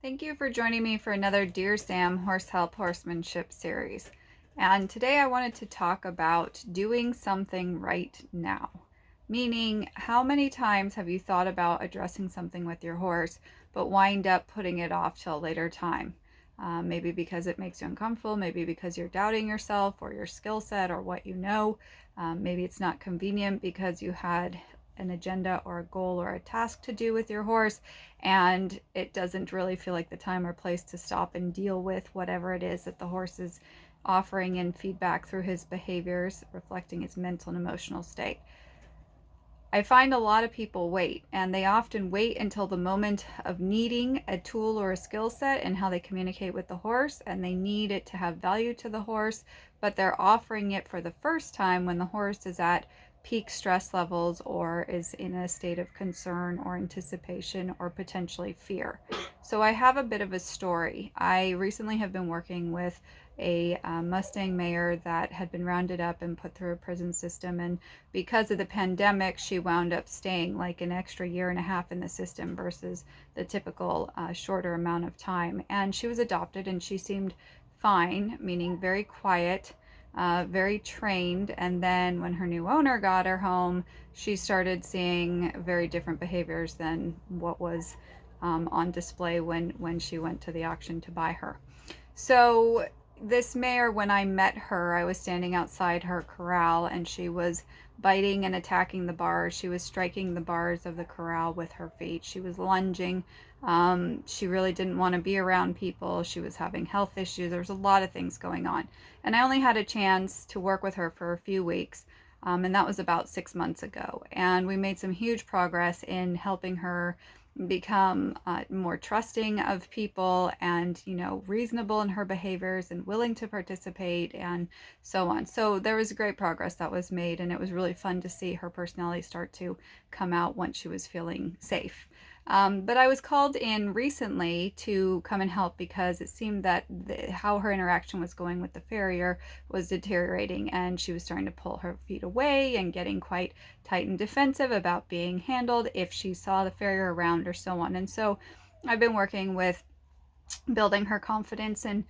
Thank you for joining me for another Dear Sam Help Horsemanship Series. And today I wanted to talk about doing something right now. Meaning, how many times have you thought about addressing something with your horse, but wind up putting it off till a later time? Maybe because it makes you uncomfortable, maybe because you're doubting yourself or your skill set or what you know. Maybe it's not convenient because you had an agenda or a goal or a task to do with your horse, and it doesn't really feel like the time or place to stop and deal with whatever it is that the horse is offering in feedback through his behaviors, reflecting his mental and emotional state. I find a lot of people wait, and they often wait until the moment of needing a tool or a skill set and how they communicate with the horse, and they need it to have value to the horse, but they're offering it for the first time when the horse is at peak stress levels or is in a state of concern or anticipation or potentially fear. So I have a bit of a story. I recently have been working with a Mustang mare that had been rounded up and put through a prison system, and because of the pandemic she wound up staying like an extra year and a half in the system versus the typical shorter amount of time. And she was adopted and she seemed fine, meaning very quiet, very trained. And then when her new owner got her home, she started seeing very different behaviors than what was on display when she went to the auction to buy her. So this mare, when I met her, I was standing outside her corral and she was biting and attacking the bars. She was striking the bars of the corral with her feet. She was lunging. She really didn't want to be around people. She was having health issues. There was a lot of things going on. And I only had a chance to work with her for a few weeks. And that was about 6 months ago. And we made some huge progress in helping her become more trusting of people and, reasonable in her behaviors and willing to participate and so on. So there was great progress that was made, and it was really fun to see her personality start to come out once she was feeling safe. But I was called in recently to come and help because it seemed that how her interaction was going with the farrier was deteriorating, and she was starting to pull her feet away and getting quite tight and defensive about being handled if she saw the farrier around or so on. And so I've been working with building her confidence and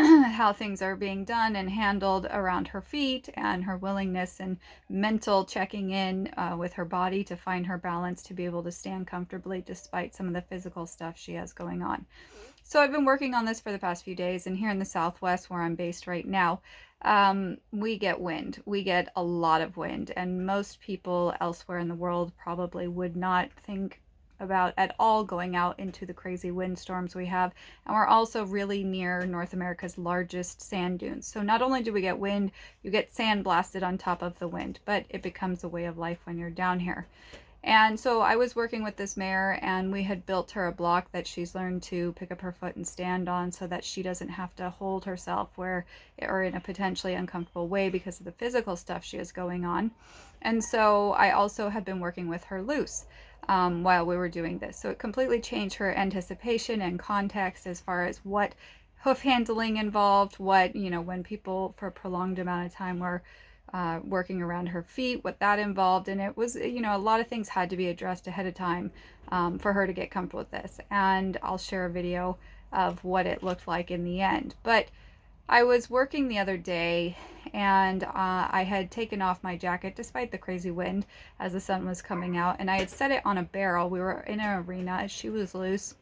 how things are being done and handled around her feet, and her willingness and mental checking in with her body to find her balance to be able to stand comfortably despite some of the physical stuff she has going on. So I've been working on this for the past few days, and here in the Southwest where I'm based right now, we get wind. We get a lot of wind, and most people elsewhere in the world probably would not think about at all going out into the crazy windstorms we have. And we're also really near North America's largest sand dunes. So not only do we get wind, you get sand blasted on top of the wind, but it becomes a way of life when you're down here. And so I was working with this mare, and we had built her a block that she's learned to pick up her foot and stand on so that she doesn't have to hold herself where or in a potentially uncomfortable way because of the physical stuff she has going on. And so I also had been working with her loose while we were doing this. So it completely changed her anticipation and context as far as what hoof handling involved, what, when people for a prolonged amount of time were working around her feet, what that involved. And it was, a lot of things had to be addressed ahead of time for her to get comfortable with this. And I'll share a video of what it looked like in the end. But I was working the other day, and I had taken off my jacket despite the crazy wind as the sun was coming out, and I had set it on a barrel. We were in an arena as she was loose,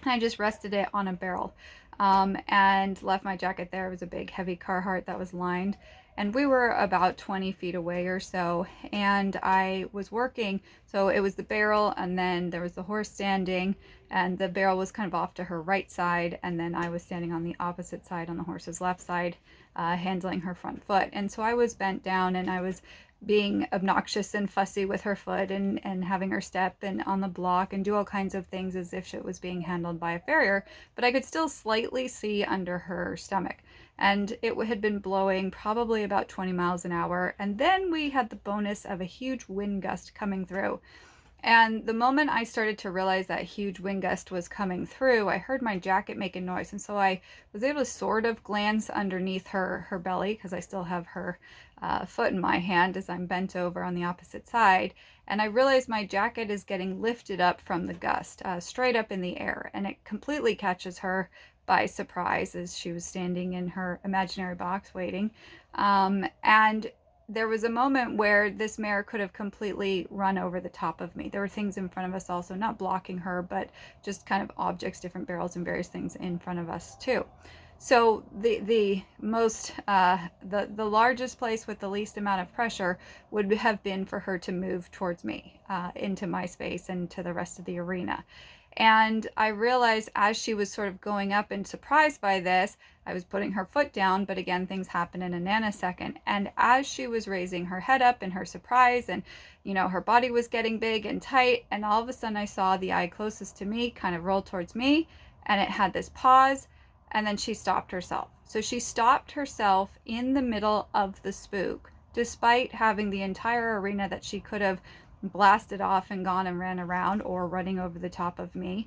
and I just rested it on a barrel and left my jacket there. It was a big heavy Carhartt that was lined, and we were about 20 feet away or so, and I was working. So it was the barrel, and then there was the horse standing, and the barrel was kind of off to her right side, and then I was standing on the opposite side on the horse's left side, handling her front foot. And so I was bent down, and I was being obnoxious and fussy with her foot, and having her step and on the block and do all kinds of things as if it was being handled by a farrier, but I could still slightly see under her stomach. And it had been blowing probably about 20 miles an hour. And then we had the bonus of a huge wind gust coming through. And the moment I started to realize that huge wind gust was coming through, I heard my jacket make a noise. And so I was able to sort of glance underneath her belly, because I still have her foot in my hand as I'm bent over on the opposite side. And I realized my jacket is getting lifted up from the gust, straight up in the air. And it completely catches her by surprise as she was standing in her imaginary box waiting. And there was a moment where this mare could have completely run over the top of me. There were things in front of us also, not blocking her, but just kind of objects, different barrels and various things in front of us too. So the largest place with the least amount of pressure would have been for her to move towards me, into my space and to the rest of the arena. And I realized as she was sort of going up and surprised by this, I was putting her foot down, but again, things happen in a nanosecond. And as she was raising her head up in her surprise, and her body was getting big and tight, and all of a sudden I saw the eye closest to me kind of roll towards me, and it had this pause, and then she stopped herself. So she stopped herself in the middle of the spook, despite having the entire arena that she could have blasted off and gone and ran around, or running over the top of me,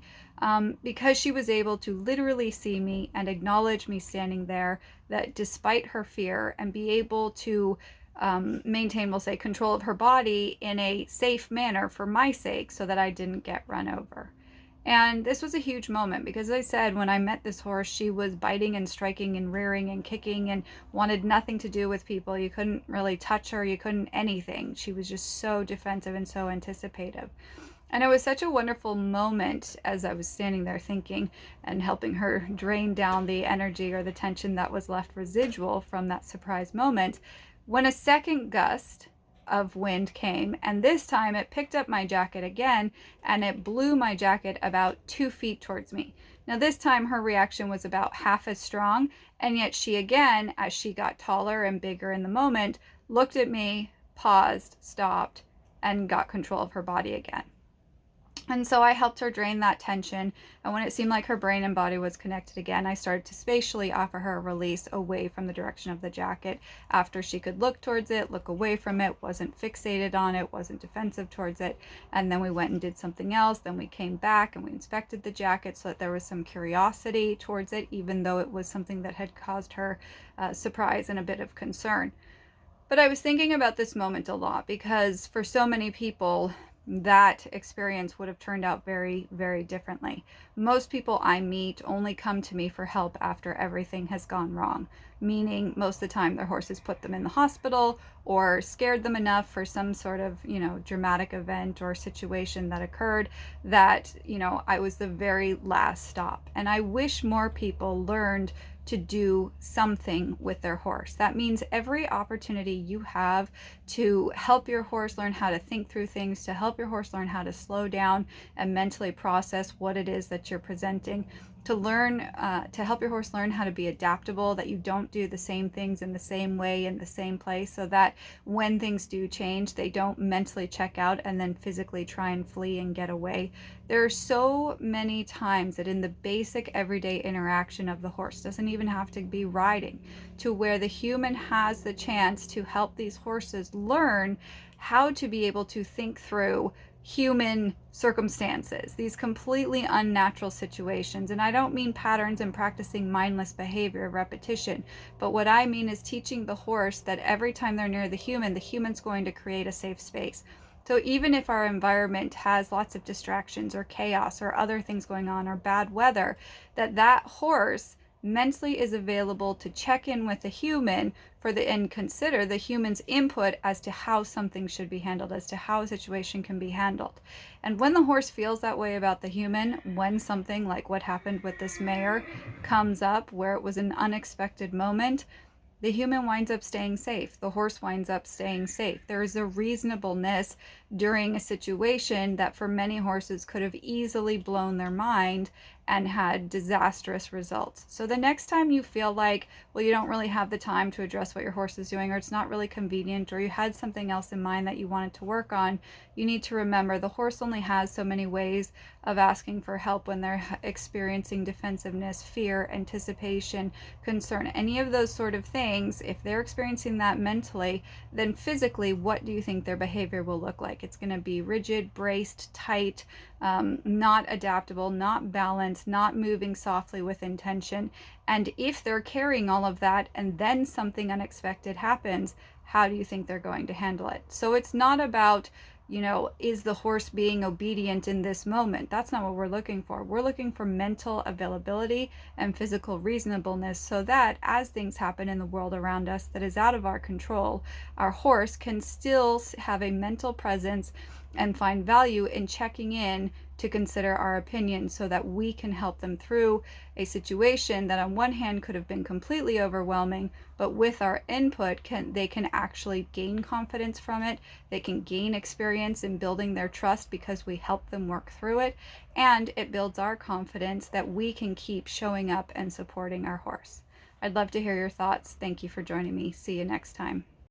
because she was able to literally see me and acknowledge me standing there, that despite her fear, and be able to maintain, we'll say, control of her body in a safe manner for my sake, so that I didn't get run over. And this was a huge moment because, as I said, when I met this horse, she was biting and striking and rearing and kicking and wanted nothing to do with people. You couldn't really touch her. You couldn't anything. She was just so defensive and so anticipative. And it was such a wonderful moment as I was standing there thinking and helping her drain down the energy or the tension that was left residual from that surprise moment, when a second gust of wind came, and this time it picked up my jacket again, and it blew my jacket about 2 feet towards me. Now this time her reaction was about half as strong, and yet she again, as she got taller and bigger in the moment, looked at me, paused, stopped, and got control of her body again. And so I helped her drain that tension, and when it seemed like her brain and body was connected again, I started to spatially offer her a release away from the direction of the jacket, after she could look towards it, look away from it, wasn't fixated on it, wasn't defensive towards it. And then we went and did something else. Then we came back and we inspected the jacket so that there was some curiosity towards it, even though it was something that had caused her surprise and a bit of concern. But I was thinking about this moment a lot, because for so many people, that experience would have turned out very, very differently. Most people I meet only come to me for help after everything has gone wrong, meaning most of the time their horses put them in the hospital or scared them enough for some sort of, dramatic event or situation that occurred that, I was the very last stop. And I wish more people learned to do something with their horse. That means every opportunity you have to help your horse learn how to think through things, to help your horse learn how to slow down and mentally process what it is that you're presenting, to learn, to help your horse learn how to be adaptable, that you don't do the same things in the same way in the same place, so that when things do change, they don't mentally check out and then physically try and flee and get away. There are so many times that in the basic everyday interaction of the horse, doesn't even have to be riding, to where the human has the chance to help these horses learn how to be able to think through human circumstances, these completely unnatural situations. And I don't mean patterns and practicing mindless behavior, repetition, but what I mean is teaching the horse that every time they're near the human's going to create a safe space. So even if our environment has lots of distractions or chaos or other things going on or bad weather, that horse mentally is available to check in with the human and consider the human's input as to how something should be handled, as to how a situation can be handled. And when the horse feels that way about the human, when something like what happened with this mare comes up, where it was an unexpected moment, the human winds up staying safe. The horse winds up staying safe. There is a reasonableness during a situation that for many horses could have easily blown their mind and had disastrous results. So the next time you feel like, well, you don't really have the time to address what your horse is doing, or it's not really convenient, or you had something else in mind that you wanted to work on, you need to remember the horse only has so many ways of asking for help when they're experiencing defensiveness, fear, anticipation, concern, any of those sort of things. If they're experiencing that mentally, then physically, what do you think their behavior will look like? like it's going to be rigid, braced, tight, not adaptable, not balanced, not moving softly with intention. And if they're carrying all of that and then something unexpected happens, how do you think they're going to handle it? So it's not about, is the horse being obedient in this moment? That's not what we're looking for. We're looking for mental availability and physical reasonableness so that as things happen in the world around us that is out of our control, our horse can still have a mental presence and find value in checking in to consider our opinion so that we can help them through a situation that on one hand could have been completely overwhelming, but with our input they can actually gain confidence from it. They can gain experience in building their trust because we help them work through it, and it builds our confidence that we can keep showing up and supporting our horse. I'd love to hear your thoughts. Thank you for joining me. See you next time.